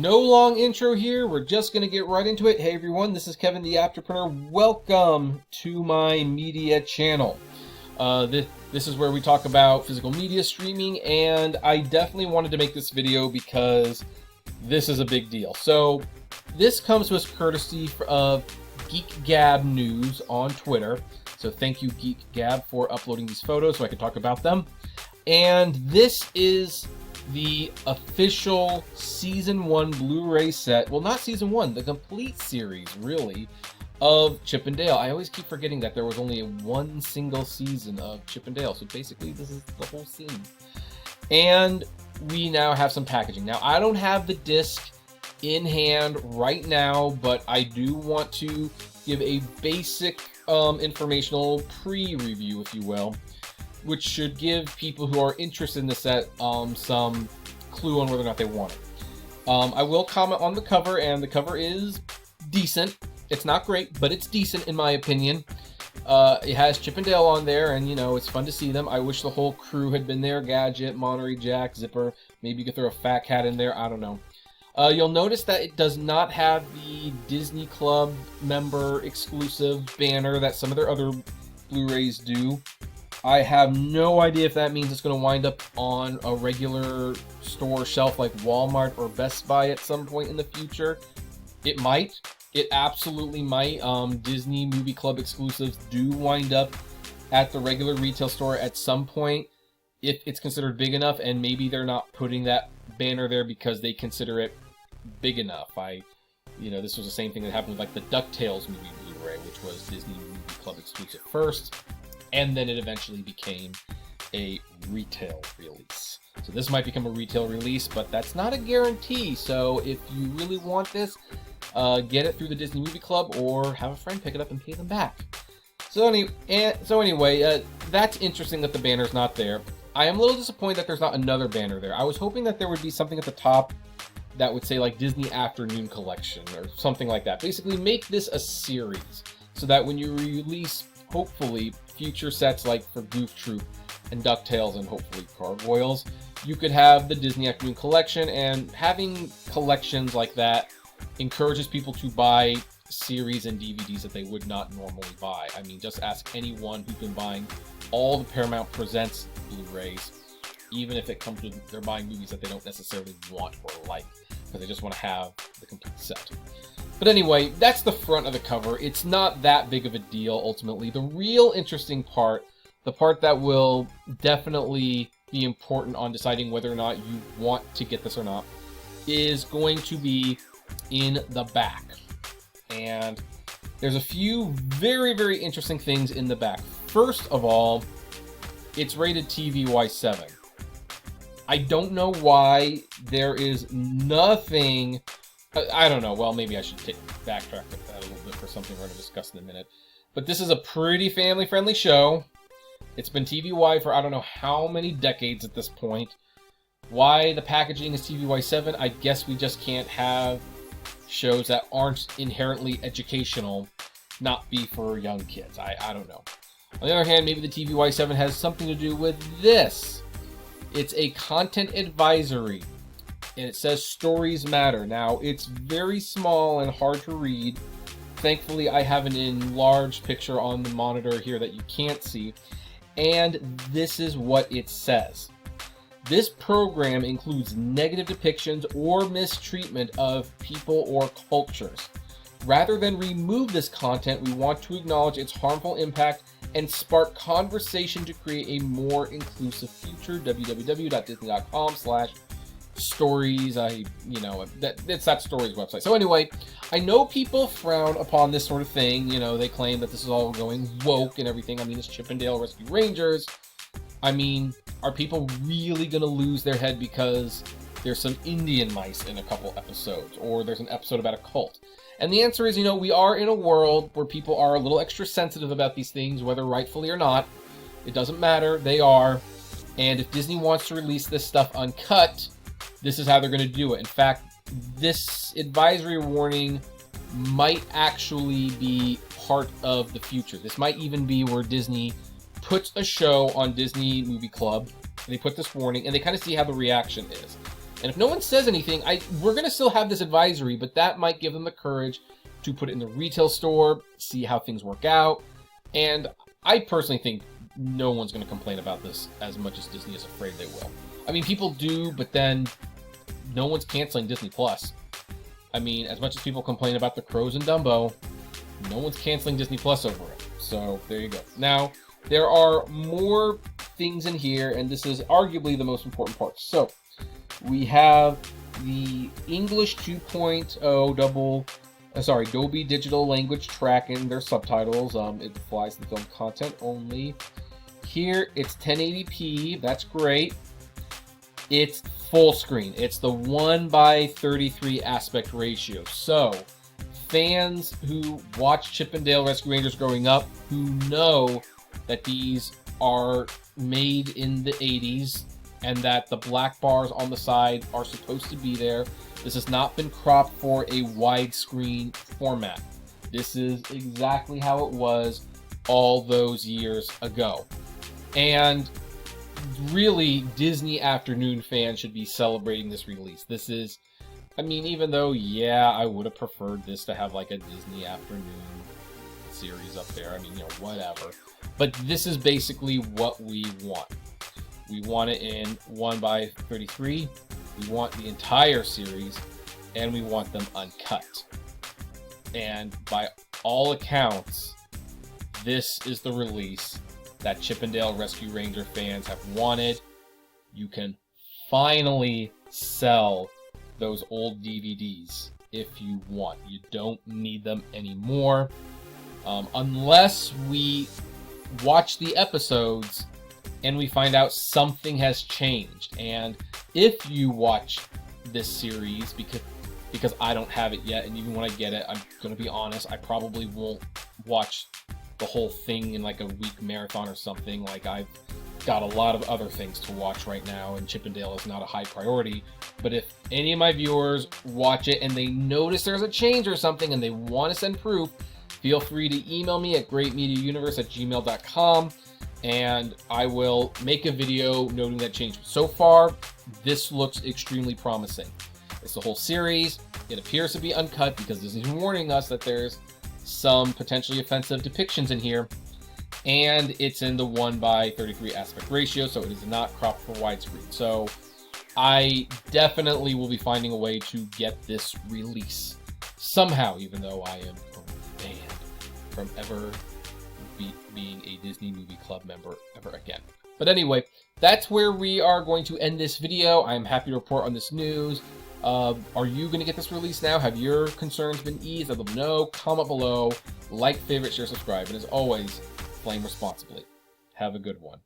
No long intro here. We're just going to get right into it. Hey everyone, this is Kevin the Afterpreneur. Welcome to my media channel. This is where we talk about physical media streaming, and I definitely wanted to make this video because this is a big deal. So this comes to us courtesy of Geek Gab News on Twitter. So thank you, Geek Gab, for uploading these photos so I can talk about them. And this is the official Season 1 Blu-ray set. Well, not Season 1, the complete series, really, of Chip and Dale. I always keep forgetting that there was only one single season of Chip and Dale. So basically, this is the whole scene. And we now have some packaging. Now, I don't have the disc in hand right now, but I do want to give a basic informational pre-review, if you will, which should give people who are interested in the set some clue on whether or not they want it. I will comment on the cover, and the cover is decent. It's not great, but it's decent in my opinion. It has Chip and Dale on there, and you know, it's fun to see them. I wish the whole crew had been there. Gadget, Monterey Jack, Zipper. Maybe you could throw a Fat Cat in there. I don't know. You'll notice that it does not have the Disney Club member exclusive banner that some of their other Blu-rays do. I have no idea if that means it's going to wind up on a regular store shelf like Walmart or Best Buy at some point in the future. It might. It absolutely might. Disney Movie Club exclusives do wind up at the regular retail store at some point if it's considered big enough, and maybe they're not putting that banner there because they consider it big enough. This was the same thing that happened with like the DuckTales movie Blu-ray, which was Disney Movie Club exclusive first, and then it eventually became a retail release. So this might become a retail release, but that's not a guarantee. So if you really want this, get it through the Disney Movie Club or have a friend pick it up and pay them back. So anyway, that's interesting that the banner's not there. I am a little disappointed that there's not another banner there. I was hoping that there would be something at the top that would say like Disney Afternoon Collection or something like that. Basically make this a series so that when you release, hopefully, future sets like for Goof Troop and DuckTales and hopefully Gargoyles, you could have the Disney Afternoon Collection, and having collections like that encourages people to buy series and DVDs that they would not normally buy. I mean, just ask anyone who's been buying all the Paramount Presents Blu-rays, even if it comes to they're buying movies that they don't necessarily want or like, because they just want to have the complete set. But anyway, that's the front of the cover. It's not that big of a deal, ultimately. The real interesting part, the part that will definitely be important on deciding whether or not you want to get this or not, is going to be in the back. And there's a few very, very interesting things in the back. First of all, it's rated TVY7. I don't know why there is nothing... I don't know. Well, maybe I should backtrack with that a little bit for something we're going to discuss in a minute. But this is a pretty family-friendly show. It's been TVY for I don't know how many decades at this point. Why the packaging is TVY7, I guess we just can't have shows that aren't inherently educational not be for young kids. I don't know. On the other hand, maybe the TVY7 has something to do with this. It's a content advisory, and it says stories matter. Now, it's very small and hard to read. Thankfully, I have an enlarged picture on the monitor here that you can't see, and this is what it says. This program includes negative depictions or mistreatment of people or cultures. Rather than remove this content, we want to acknowledge its harmful impact and spark conversation to create a more inclusive future. www.disney.com/stories. It's that stories website. So anyway, I know people frown upon this sort of thing. You know, they claim that this is all going woke and everything. I mean, it's Chip and Dale Rescue Rangers. I mean, are people really going to lose their head because there's some Indian mice in a couple episodes, or there's an episode about a cult? And the answer is, we are in a world where people are a little extra sensitive about these things, whether rightfully or not. It doesn't matter. They are. And if Disney wants to release this stuff uncut, this is how they're going to do it. In fact, this advisory warning might actually be part of the future. This might even be where Disney puts a show on Disney Movie Club, and they put this warning, and they kind of see how the reaction is. And if no one says anything, we're going to still have this advisory, but that might give them the courage to put it in the retail store, see how things work out. And I personally think no one's going to complain about this as much as Disney is afraid they will. I mean, people do, but then no one's canceling Disney Plus. I mean, as much as people complain about the Crows and Dumbo, no one's canceling Disney Plus over it. So there you go. Now, there are more things in here, and this is arguably the most important part. So we have the English 2.0 Dolby Digital Language Tracking, their subtitles. It applies to film content only. Here, it's 1080p. That's great. It's full screen. It's the 1:33 aspect ratio. So fans who watched Chip and Dale Rescue Rangers growing up, who know that these are made in the 80s and that the black bars on the side are supposed to be there. This has not been cropped for a widescreen format. This is exactly how it was all those years ago. And really, Disney Afternoon fans should be celebrating this release. This is, I mean, even though, yeah, I would have preferred this to have like a Disney Afternoon series up there. I mean, you know, whatever. But this is basically what we want. We want it in 1:33. We want the entire series, and we want them uncut. And by all accounts, this is the release that Chip and Dale Rescue Ranger fans have wanted. You can finally sell those old DVDs if you want. You don't need them anymore. Unless we watch the episodes and we find out something has changed. And if you watch this series, because I don't have it yet, and even when I get it, I'm going to be honest, I probably won't watch the whole thing in like a week marathon or something. Like, I've got a lot of other things to watch right now, and Chip and Dale is not a high priority. But if any of my viewers watch it and they notice there's a change or something and they want to send proof, feel free to email me at greatmediauniverse@gmail.com, and I will make a video noting that change. So far, this looks extremely promising. It's the whole series. It appears to be uncut because Disney's warning us that there's some potentially offensive depictions in here, and it's in the 1:33 aspect ratio, so it is not cropped for widescreen. So I definitely will be finding a way to get this release somehow, even though I am banned from ever being a Disney Movie Club member ever again. But anyway, that's where we are going to end this video. I'm happy to report on this news. Are you going to get this release now? Have your concerns been eased? I'd love to know. Comment below. Like, favorite, share, subscribe. And as always, flame responsibly. Have a good one.